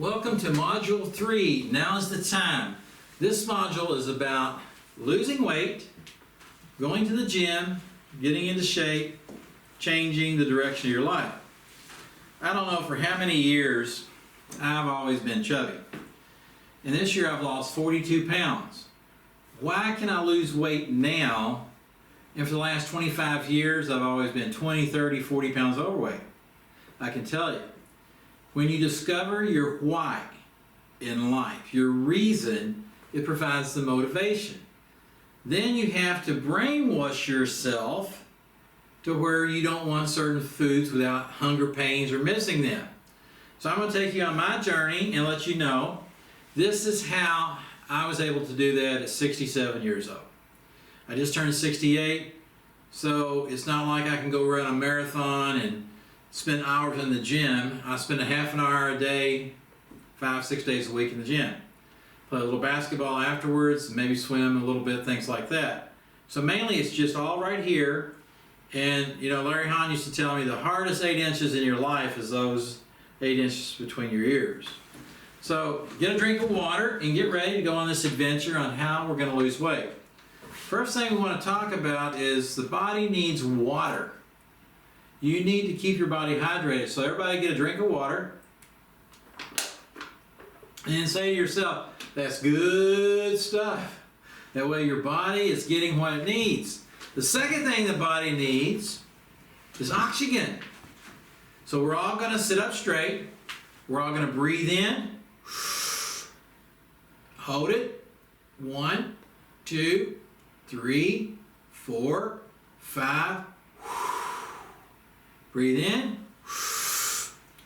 Welcome to Module 3, Now is the Time. This module is about losing weight, going to the gym, getting into shape, changing the direction of your life. I don't know for how many years I've always been chubby. And this year I've lost 42 pounds. Why can I lose weight now? And for the last 25 years I've always been 20, 30, 40 pounds overweight. I can tell you, when you discover your why in life, your reason, it provides the motivation. Then you have to brainwash yourself to where you don't want certain foods without hunger pains or missing them. So I'm going to take you on my journey and let you know this is how I was able to do that at 67 years old. I just turned 68, so it's not like I can go run a marathon and spend hours in the gym. I spend a half an hour a day, 5-6 days a week in the gym. Play a little basketball afterwards, maybe swim a little bit, things like that. So mainly it's just all right here. And you know, Larry Hahn used to tell me the hardest 8 inches in your life is those 8 inches between your ears. So get a drink of water and get ready to go on this adventure on how we're going to lose weight. First thing we want to talk about is the body needs water. You need to keep your body hydrated. So everybody get a drink of water and then say to yourself, that's good stuff. That way your body is getting what it needs. The second thing the body needs is oxygen. So we're all going to sit up straight. We're all going to breathe in. Hold it. 1, 2, 3, 4, 5. Breathe in.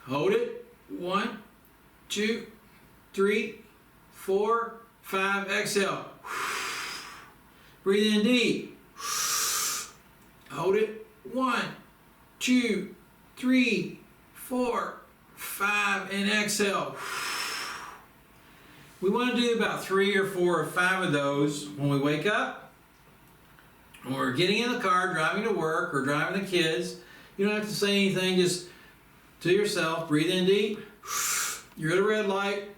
Hold it. 1, 2, 3, 4, 5. Exhale. Breathe in deep. Hold it. 1, 2, 3, 4, 5, and exhale. We want to do about 3 or 4 or 5 of those when we wake up, when we're getting in the car, driving to work, or driving the kids. You don't have to say anything, just to yourself, breathe in deep. You're at a red light.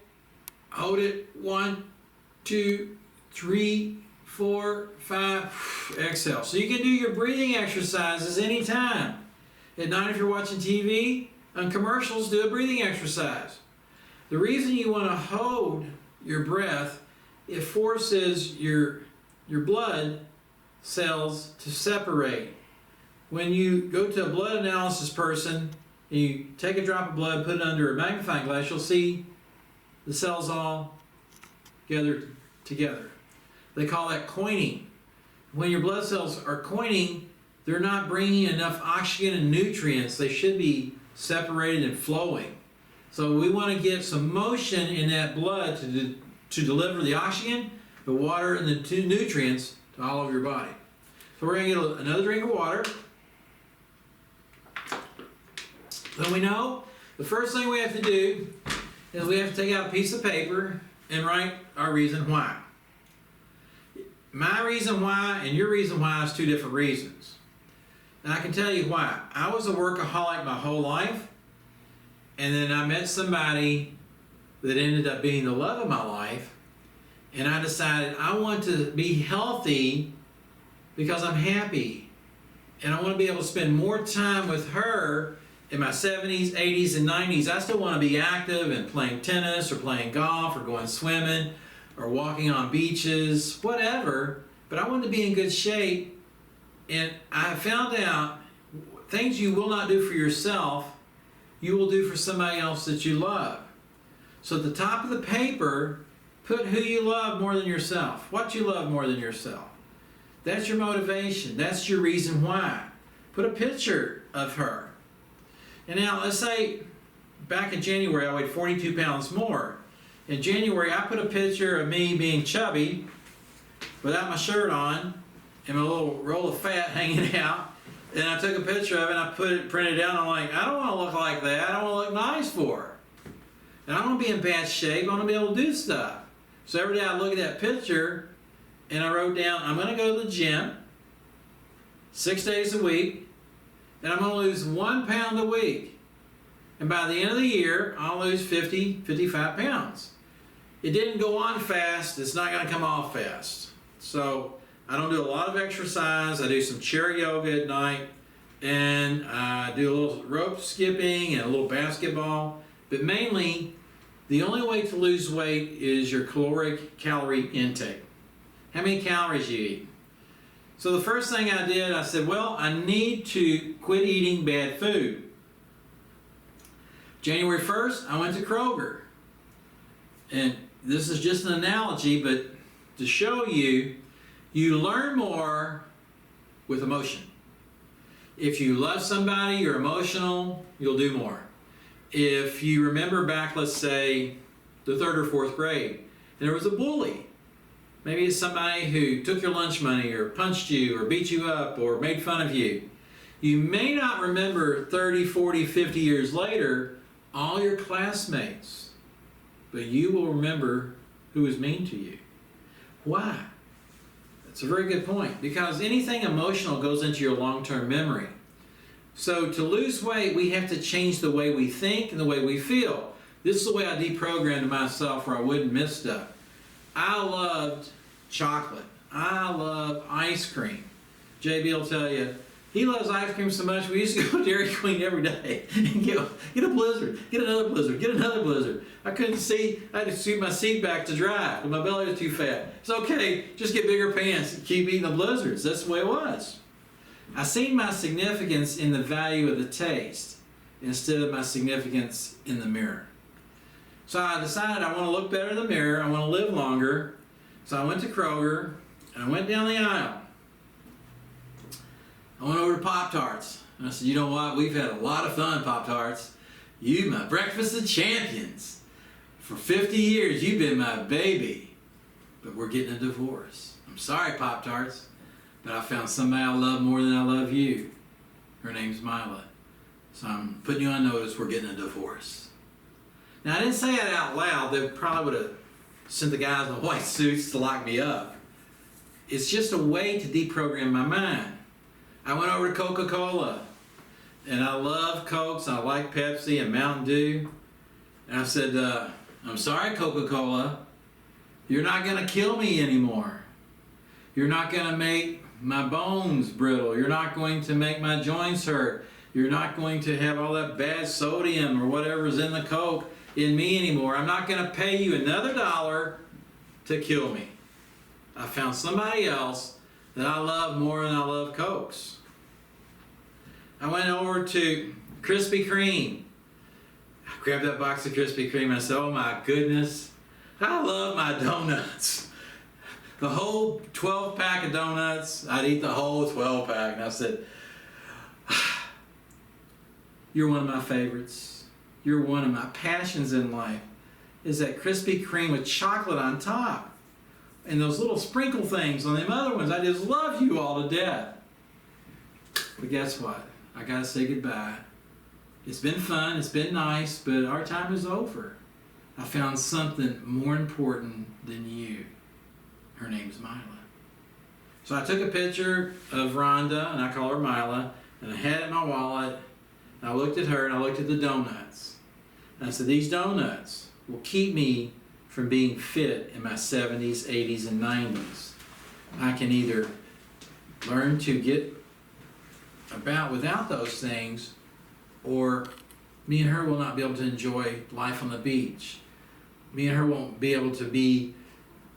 Hold it. 1, 2, 3, 4, 5. Exhale. So you can do your breathing exercises anytime. At night if you're watching TV, on commercials, do a breathing exercise. The reason you want to hold your breath, it forces your blood cells to separate. When you go to a blood analysis person, and you take a drop of blood, put it under a magnifying glass, you'll see the cells all gathered together. They call that coining. When your blood cells are coining, they're not bringing enough oxygen and nutrients. They should be separated and flowing. So we want to get some motion in that blood to deliver the oxygen, the water, and the 2 nutrients to all of your body. So we're going to get another drink of water. So we know the first thing we have to do is we have to take out a piece of paper and write our reason why. My reason why and your reason why is 2 different reasons. And I can tell you why. I was a workaholic my whole life, and then I met somebody that ended up being the love of my life, and I decided I want to be healthy because I'm happy, and I want to be able to spend more time with her in my 70s, 80s, and 90s. I still want to be active and playing tennis or playing golf or going swimming or walking on beaches, whatever, but I want to be in good shape. And I found out things you will not do for yourself, you will do for somebody else that you love. So at the top of the paper, put who you love more than yourself, what you love more than yourself. That's your motivation. That's your reason why. Put a picture of her. And now let's say back in January I weighed 42 pounds more. In January I put a picture of me being chubby without my shirt on and my little roll of fat hanging out. And I took a picture of it and I printed it out. And I'm like, I don't want to look like that. I want to look nice for her. And I want to be in bad shape. I want to be able to do stuff. So every day I look at that picture and I wrote down, I'm going to go to the gym 6 days a week and I'm going to lose 1 pound a week. And by the end of the year, I'll lose 50, 55 pounds. It didn't go on fast. It's not going to come off fast. So I don't do a lot of exercise. I do some chair yoga at night. And I do a little rope skipping and a little basketball. But mainly, the only way to lose weight is your calorie intake. How many calories you eat. So the first thing I did, I said, well, I need to quit eating bad food. January 1st, I went to Kroger. And this is just an analogy, but to show you, you learn more with emotion. If you love somebody, you're emotional, you'll do more. If you remember back, let's say, the 3rd or 4th grade, and there was a bully. Maybe it's somebody who took your lunch money or punched you or beat you up or made fun of you. You may not remember 30, 40, 50 years later all your classmates, but you will remember who was mean to you. Why? That's a very good point, because anything emotional goes into your long-term memory. So to lose weight, we have to change the way we think and the way we feel. This is the way I deprogrammed myself where I wouldn't miss stuff. I loved chocolate. I love ice cream. JB will tell you, he loves ice cream so much, we used to go to Dairy Queen every day and get a Blizzard, get another Blizzard, get another Blizzard. I couldn't see, I had to scoot my seat back to drive, but my belly was too fat. It's okay, just get bigger pants and keep eating the Blizzards. That's the way it was. I seen my significance in the value of the taste instead of my significance in the mirror. So I decided I want to look better in the mirror, I want to live longer. So I went to Kroger, and I went down the aisle. I went over to Pop-Tarts. And I said, you know what? We've had a lot of fun, Pop-Tarts. You, my breakfast of champions. For 50 years, you've been my baby. But we're getting a divorce. I'm sorry, Pop-Tarts, but I found somebody I love more than I love you. Her name's Mila. So I'm putting you on notice, we're getting a divorce. Now, I didn't say that out loud. They probably would have sent the guys in the white suits to lock me up. It's just a way to deprogram my mind. I went over to Coca-Cola, and I love Cokes, I like Pepsi and Mountain Dew. And I said, I'm sorry, Coca-Cola, you're not going to kill me anymore. You're not going to make my bones brittle. You're not going to make my joints hurt. You're not going to have all that bad sodium or whatever's in the Coke in me anymore. I'm not going to pay you another $1 to kill me. I found somebody else that I love more than I love Cokes. I went over to Krispy Kreme. I grabbed that box of Krispy Kreme and I said, oh my goodness, I love my donuts. The whole 12-pack of donuts, I'd eat the whole 12-pack. And I said, you're one of my favorites. You're one of my passions in life. Is that Krispy Kreme with chocolate on top. And those little sprinkle things on them other ones. I just love you all to death. But guess what? I gotta say goodbye. It's been fun, it's been nice, but our time is over. I found something more important than you. Her name's Mila. So I took a picture of Rhonda, and I call her Mila, and I had it in my wallet, and I looked at her, and I looked at the donuts. And I said, these donuts will keep me from being fit in my 70s, 80s, and 90s. I can either learn to get about without those things, or me and her will not be able to enjoy life on the beach. Me and her won't be able to be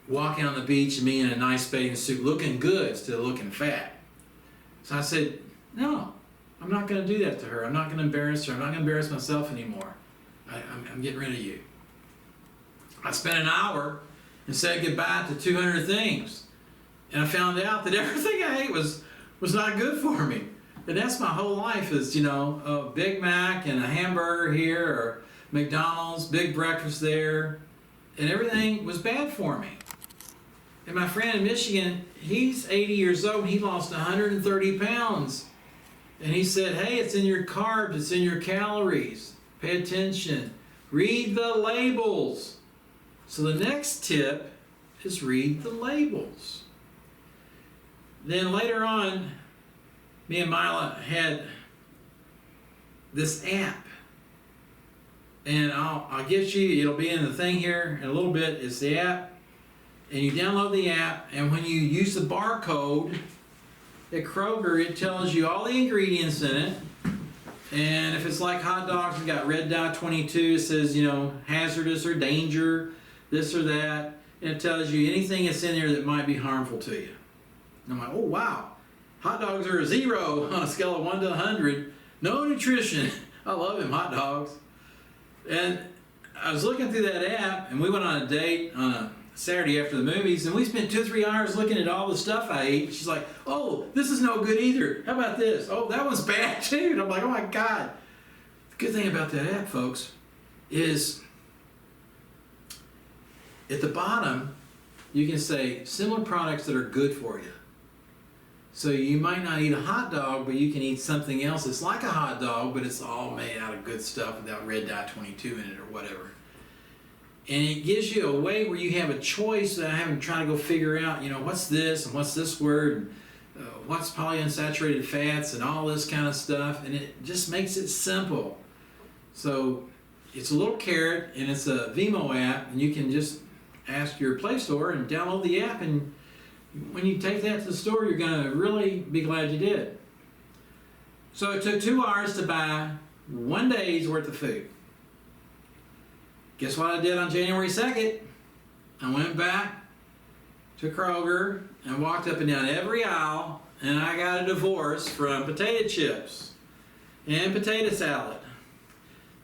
walking on the beach and me in a nice bathing suit looking good instead of looking fat. So I said, no, I'm not going to do that to her. I'm not going to embarrass her. I'm not going to embarrass myself anymore. I'm getting rid of you. I spent an hour and said goodbye to 200 things. And I found out that everything I ate was not good for me. And that's my whole life is, a Big Mac and a hamburger here, or McDonald's, big breakfast there. And everything was bad for me. And my friend in Michigan, he's 80 years old, and he lost 130 pounds. And he said, hey, it's in your carbs, it's in your calories. Pay attention. Read the labels. So the next tip is read the labels. Then later on, me and Mila had this app. And I'll get you, it'll be in the thing here in a little bit. It's the app. And you download the app, and when you use the barcode at Kroger, it tells you all the ingredients in it. And if it's like hot dogs, it's got red dye 22, it says, you know, hazardous or danger, this or that. And it tells you anything that's in there that might be harmful to you. And I'm like, oh wow, hot dogs are a 0 on a scale of 1 to 100. No nutrition. I love them hot dogs. And I was looking through that app, and we went on a date on a Saturday after the movies, and we spent 2 or 3 hours looking at all the stuff I eat. She's like, oh, this is no good either. How about this? Oh, that one's bad too. And I'm like, oh my God. The good thing about that app, folks, is at the bottom, you can say similar products that are good for you. So you might not eat a hot dog, but you can eat something else that's like a hot dog, but it's all made out of good stuff without red dye 22 in it or whatever. And it gives you a way where you have a choice without having to try to go figure out, you know, what's this and what's this word, and what's polyunsaturated fats and all this kind of stuff. And it just makes it simple. So it's a little carrot, and it's a Vimo app, and you can just ask your Play Store and download the app, and when you take that to the store, you're going to really be glad you did. So it took 2 hours to buy 1 day's worth of food. Guess what I did on January 2nd? I went back to Kroger and walked up and down every aisle, and I got a divorce from potato chips and potato salad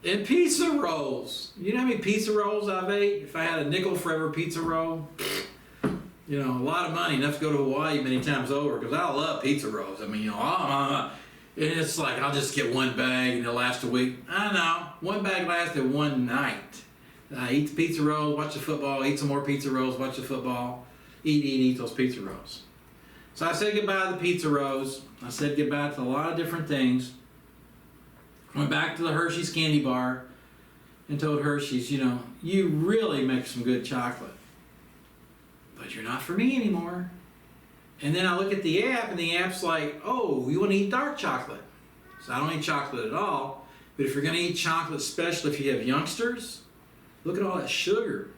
and pizza rolls. You know how many pizza rolls I've ate? If I had a nickel for every pizza roll, you know, a lot of money, enough to go to Hawaii many times over, because I love pizza rolls. I mean, you know, and it's like I'll just get 1 bag and it'll last a week. I know, 1 bag lasted 1 night. I eat the pizza rolls, watch the football, eat some more pizza rolls, watch the football, eat those pizza rolls. So I said goodbye to the pizza rolls. I said goodbye to a lot of different things. Went back to the Hershey's candy bar and told Hershey's, you know, you really make some good chocolate, but you're not for me anymore. And then I look at the app, and the app's like, oh, you want to eat dark chocolate. So I don't eat chocolate at all. But if you're going to eat chocolate, especially if you have youngsters, look at all that sugar.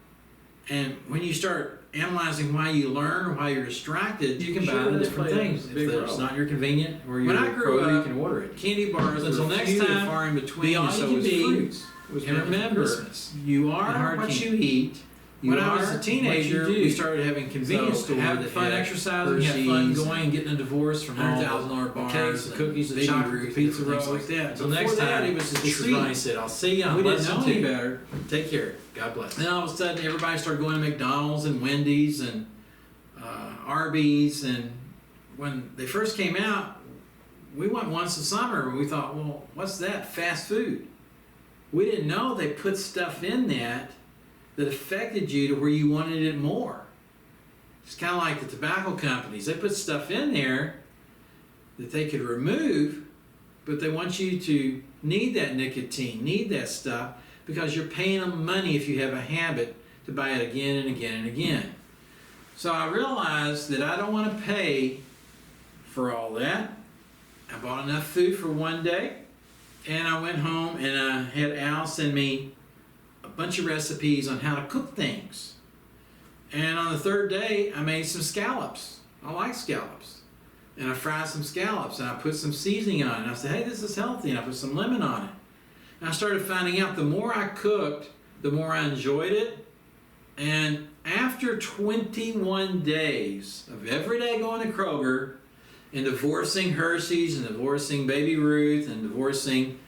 And when you start analyzing why you learn or why you're distracted, you can buy the different things. If it's not your convenient or your Kroger, you can order it. Candy bars until next time, far in between, all you can be. And remember, you are what you eat. When I was a teenager, we started having convenience stores. Having fun exercising, had fun going and getting a divorce from $100,000 bars, cakes, the cookies, the chocolate, the pizza rolls, like that. Until next time, it was just a treat. I said, I'll see you on Lesson 2. Better. Take care. God bless. Then all of a sudden, everybody started going to McDonald's and Wendy's and Arby's. And when they first came out, we went once a summer, and we thought, well, what's that? Fast food. We didn't know they put stuff in that affected you to where you wanted it more. It's kind of like the tobacco companies. They put stuff in there that they could remove, but they want you to need that nicotine, need that stuff, because you're paying them money if you have a habit to buy it again and again and again. So I realized that I don't want to pay for all that. I bought enough food for 1 day, and I went home and I had Al send me a bunch of recipes on how to cook things. And on the 3rd day, I made some scallops. I like scallops. And I fried some scallops, and I put some seasoning on it. And I said, hey, this is healthy, and I put some lemon on it. And I started finding out the more I cooked, the more I enjoyed it. And after 21 days of every day going to Kroger and divorcing Hershey's and divorcing Baby Ruth and divorcing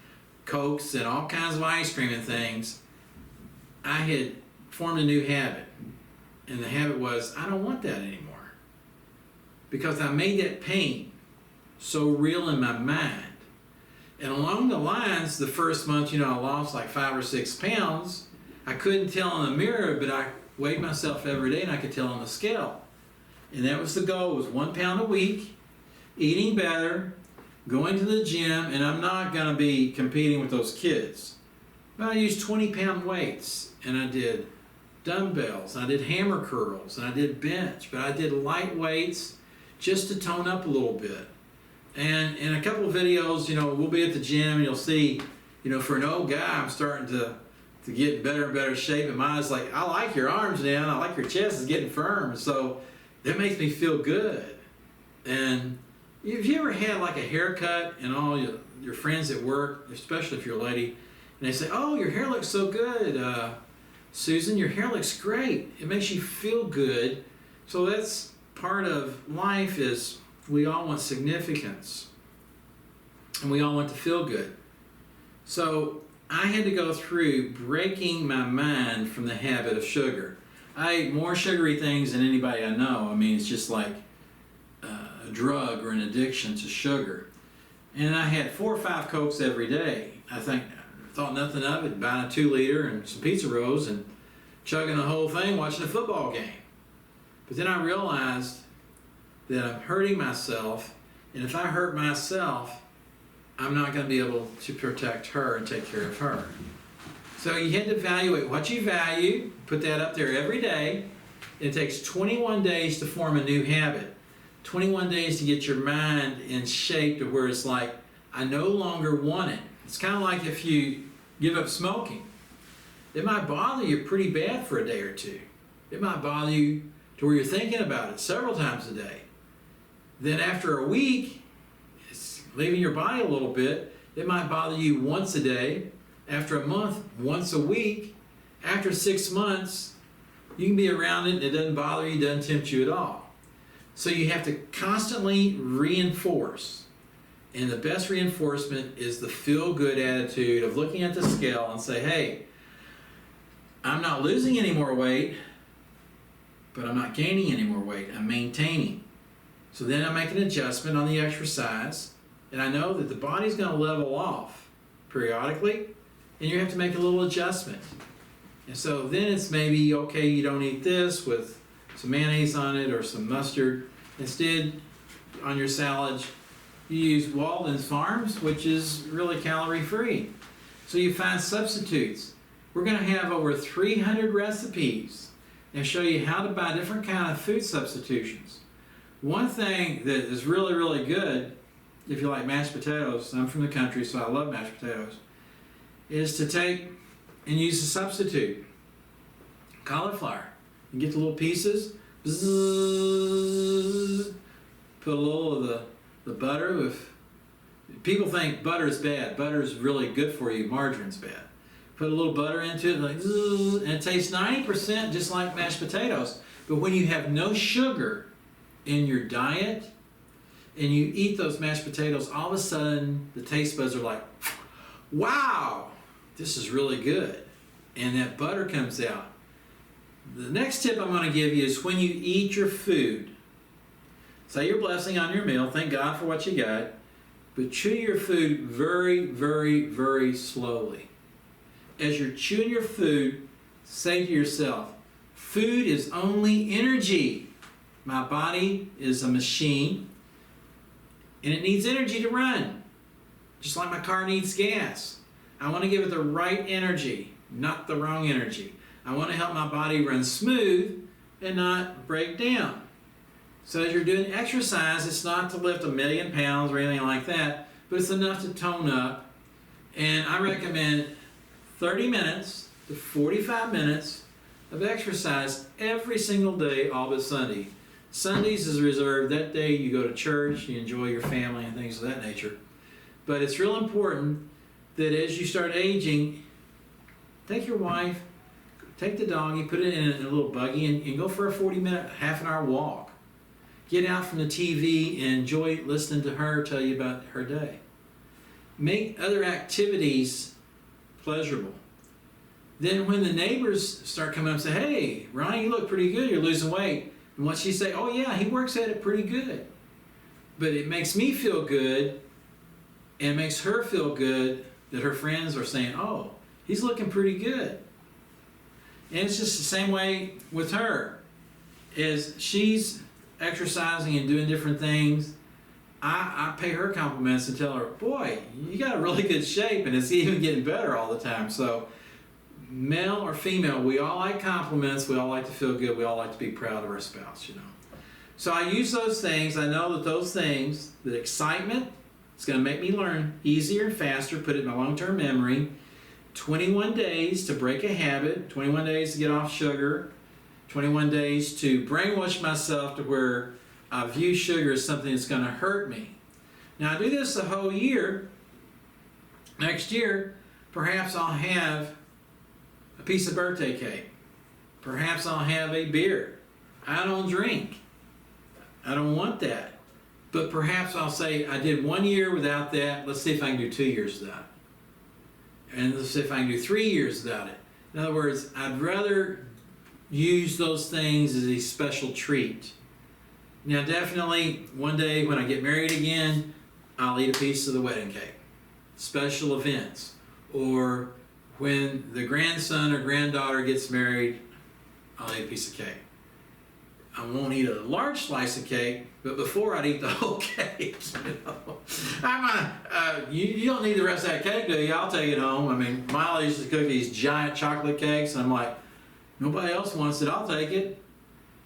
Cokes and all kinds of ice cream and things, I had formed a new habit. And the habit was, I don't want that anymore. Because I made that pain so real in my mind. And along the lines, the first month, I lost like 5 or 6 pounds. I couldn't tell in the mirror, but I weighed myself every day and I could tell on the scale. And that was the goal, was 1 pound a week, eating better, going to the gym, and I'm not going to be competing with those kids. But I used 20-pound weights, and I did dumbbells, and I did hammer curls, and I did bench, but I did light weights just to tone up a little bit. And in a couple of videos, we'll be at the gym, and you'll see, for an old guy, I'm starting to to get in better and better shape. And mine's like, I like your arms now. I like your chest is getting firm. So that makes me feel good. And have you ever had like a haircut and all your friends at work, especially if you're a lady, and they say, oh, your hair looks so good. Susan, your hair looks great. It makes you feel good. So that's part of life, is we all want significance. And we all want to feel good. So I had to go through breaking my mind from the habit of sugar. I ate more sugary things than anybody I know. I mean, it's just like a drug or an addiction to sugar. And I had 4 or 5 Cokes every day. I thought nothing of it, buying a 2-liter and some pizza rolls and chugging the whole thing, watching a football game. But then I realized that I'm hurting myself, and if I hurt myself, I'm not going to be able to protect her and take care of her. So you had to evaluate what you value, put that up there every day. It takes 21 days to form a new habit. 21 days to get your mind in shape to where it's like, I no longer want it. It's kind of like if you give up smoking. It might bother you pretty bad for a day or two. It might bother you to where you're thinking about it several times a day. Then after a week, it's leaving your body a little bit. It might bother you once a day. After a month, once a week. After 6 months, you can be around it and it doesn't bother you, doesn't tempt you at all. So you have to constantly reinforce. And the best reinforcement is the feel-good attitude of looking at the scale and say, hey, I'm not losing any more weight, but I'm not gaining any more weight. I'm maintaining. So then I make an adjustment on the exercise, and I know that the body's going to level off periodically, and you have to make a little adjustment. And so then it's maybe, okay, you don't eat this with some mayonnaise on it or some mustard. Instead, on your salad, you use Walden's Farms, which is really calorie-free. So you find substitutes. We're going to have over 300 recipes and show you how to buy different kind of food substitutions. One thing that is really, really good, if you like mashed potatoes, I'm from the country, so I love mashed potatoes, is to take and use a substitute. Cauliflower. You get the little pieces, bzzz, put a little of the butter. If people think butter is bad, butter is really good for you, margarine's bad. Put a little butter into it, like, zzz, and it tastes 90% just like mashed potatoes. But when you have no sugar in your diet and you eat those mashed potatoes, all of a sudden the taste buds are like, wow, this is really good. And that butter comes out. The next tip I'm going to give you is when you eat your food, say your blessing on your meal, thank God for what you got, but chew your food very, very, very slowly. As you're chewing your food, say to yourself, food is only energy. My body is a machine, and it needs energy to run, just like my car needs gas. I want to give it the right energy, not the wrong energy. I want to help my body run smooth and not break down. So as you're doing exercise, it's not to lift 1,000,000 pounds or anything like that, but it's enough to tone up. And I recommend 30 minutes to 45 minutes of exercise every single day, all but Sunday. Sundays is reserved. That day you go to church, you enjoy your family and things of that nature. But it's real important that as you start aging, take your wife, take the doggy, put it in a little buggy, and go for a 40-minute, half-an-hour walk. Get out from the TV and enjoy listening to her tell you about her day. Make other activities pleasurable. Then when the neighbors start coming up and say, hey, Ronnie, you look pretty good, you're losing weight. And what she say, oh yeah, he works at it pretty good. But it makes me feel good, and it makes her feel good that her friends are saying, oh, he's looking pretty good. And it's just the same way with her. As she's exercising and doing different things, I pay her compliments and tell her, boy, you got a really good shape, and it's even getting better all the time. So male or female, we all like compliments, we all like to feel good, we all like to be proud of our spouse, you know. So I use those things. I know that those things, the excitement, it's going to make me learn easier and faster, put it in my long-term memory. 21 days to break a habit, 21 days to get off sugar, 21 days to brainwash myself to where I view sugar as something that's going to hurt me. Now I do this the whole year. Next year, perhaps I'll have a piece of birthday cake. Perhaps I'll have a beer. I don't drink. I don't want that. But perhaps I'll say, I did 1 year without that. Let's see if I can do 2 years without it. And let's see if I can do 3 years without it. In other words, I'd rather use those things as a special treat. Now, definitely, one day when I get married again, I'll eat a piece of the wedding cake. Special events. Or when the grandson or granddaughter gets married, I'll eat a piece of cake. I won't eat a large slice of cake, but before I'd eat the whole cake. You don't need the rest of that cake, do you? I'll take it home. I mean, Miley used to cook these giant chocolate cakes, and I'm like, nobody else wants it, I'll take it.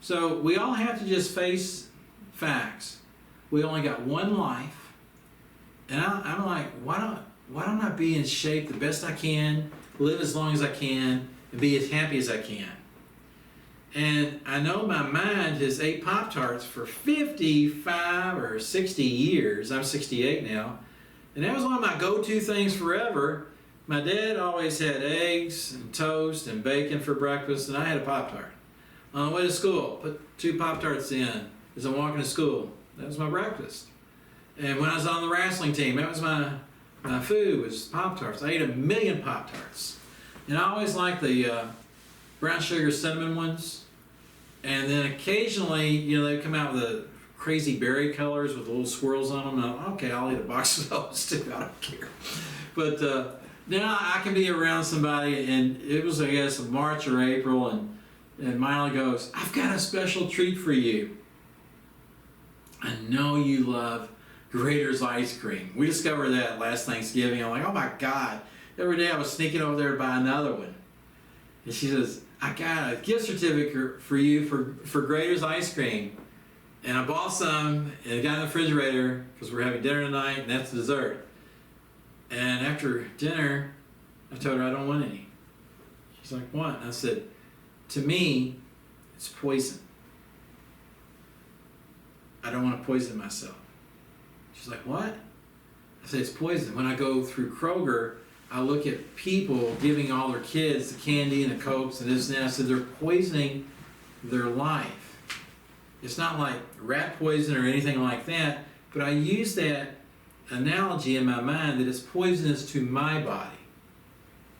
So we all have to just face facts. We only got one life. And I'm like, why don't I be in shape the best I can, live as long as I can, and be as happy as I can? And I know my mind has ate Pop-Tarts for 55 or 60 years. I'm 68 now. And that was one of my go-to things forever. My dad always had eggs and toast and bacon for breakfast, and I had a Pop-Tart. On the way to school, put 2 Pop-Tarts in as I'm walking to school. That was my breakfast. And when I was on the wrestling team, that was my food, was Pop-Tarts. I ate 1,000,000 Pop-Tarts. And I always liked the brown sugar cinnamon ones. And then occasionally, they come out with the crazy berry colors with little swirls on them. And okay, I'll eat a box of those too. I don't care. But now I can be around somebody, and it was, I guess, March or April, and Miley goes, I've got a special treat for you. I know you love Grater's ice cream. We discovered that last Thanksgiving. I'm like, oh my God. Every day I was sneaking over there to buy another one. And she says, I got a gift certificate for you for Grater's ice cream. And I bought some and it got in the refrigerator because we're having dinner tonight, and that's dessert. And after dinner, I told her I don't want any. She's like, what? And I said, to me, it's poison. I don't want to poison myself. She's like, what? I said, it's poison. When I go through Kroger, I look at people giving all their kids the candy and the Cokes and this and that. I said, they're poisoning their life. It's not like rat poison or anything like that, but I use that analogy in my mind that it's poisonous to my body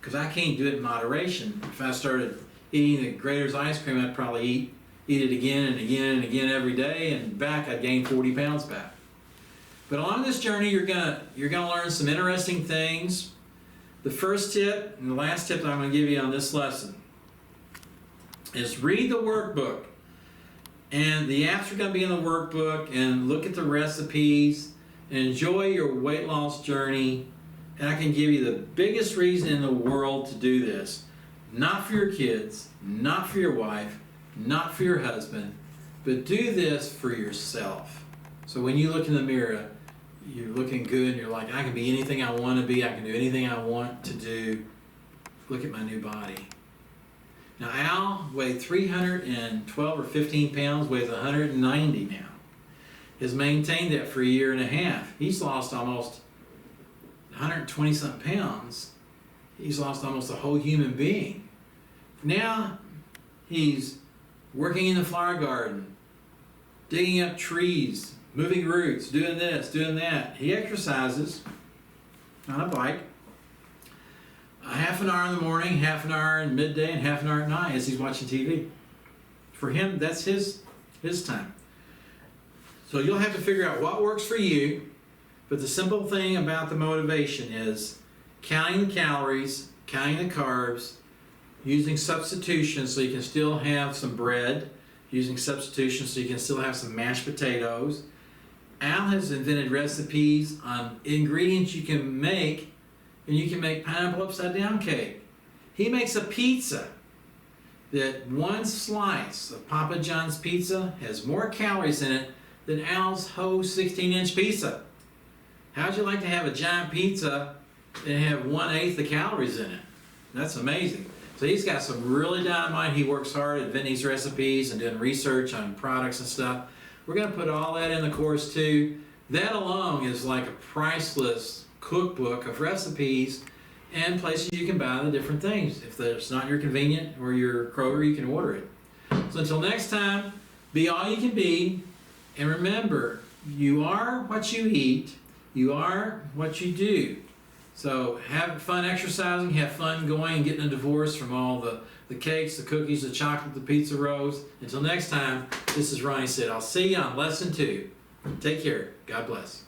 because I can't do it in moderation. If I started eating the Grater's ice cream, I'd probably eat it again and again and again every day, and back I'd gain 40 pounds back. But along this journey, you're gonna learn some interesting things. The first tip and the last tip that I'm going to give you on this lesson is read the workbook. And the apps are going to be in the workbook, and look at the recipes and enjoy your weight loss journey. And I can give you the biggest reason in the world to do this. Not for your kids, not for your wife, not for your husband, but do this for yourself. So when you look in the mirror, you're looking good and you're like, I can be anything I want to be. I can do anything I want to do. Look at my new body. Now Al weighed 312 or 15 pounds, weighs 190 now. Has maintained that for a year and a half. He's lost almost 120 something pounds. He's lost almost a whole human being. Now he's working in the flower garden, digging up trees, moving roots, doing this, doing that. He exercises on a bike a half an hour in the morning, half an hour in midday, and half an hour at night as he's watching TV. For him, that's his time. So you'll have to figure out what works for you, but the simple thing about the motivation is counting the calories, counting the carbs, using substitution so you can still have some bread, using substitution so you can still have some mashed potatoes. Al has invented recipes on ingredients you can make, and you can make pineapple upside down cake. He makes a pizza that one slice of Papa John's pizza has more calories in it than Al's whole 16-inch pizza. How'd you like to have a giant pizza and have 1/8 the calories in it? That's amazing. So he's got some really dynamite. He works hard at inventing these recipes and doing research on products and stuff. We're going to put all that in the course too. That alone is like a priceless cookbook of recipes and places you can buy the different things. If it's not your convenient or your Kroger, you can order it. So until next time, be all you can be. And remember, you are what you eat. You are what you do. So have fun exercising, have fun going and getting a divorce from all the cakes, the cookies, the chocolate, the pizza rolls. Until next time, this is Ronnie Sid. I'll see you on lesson 2. Take care. God bless.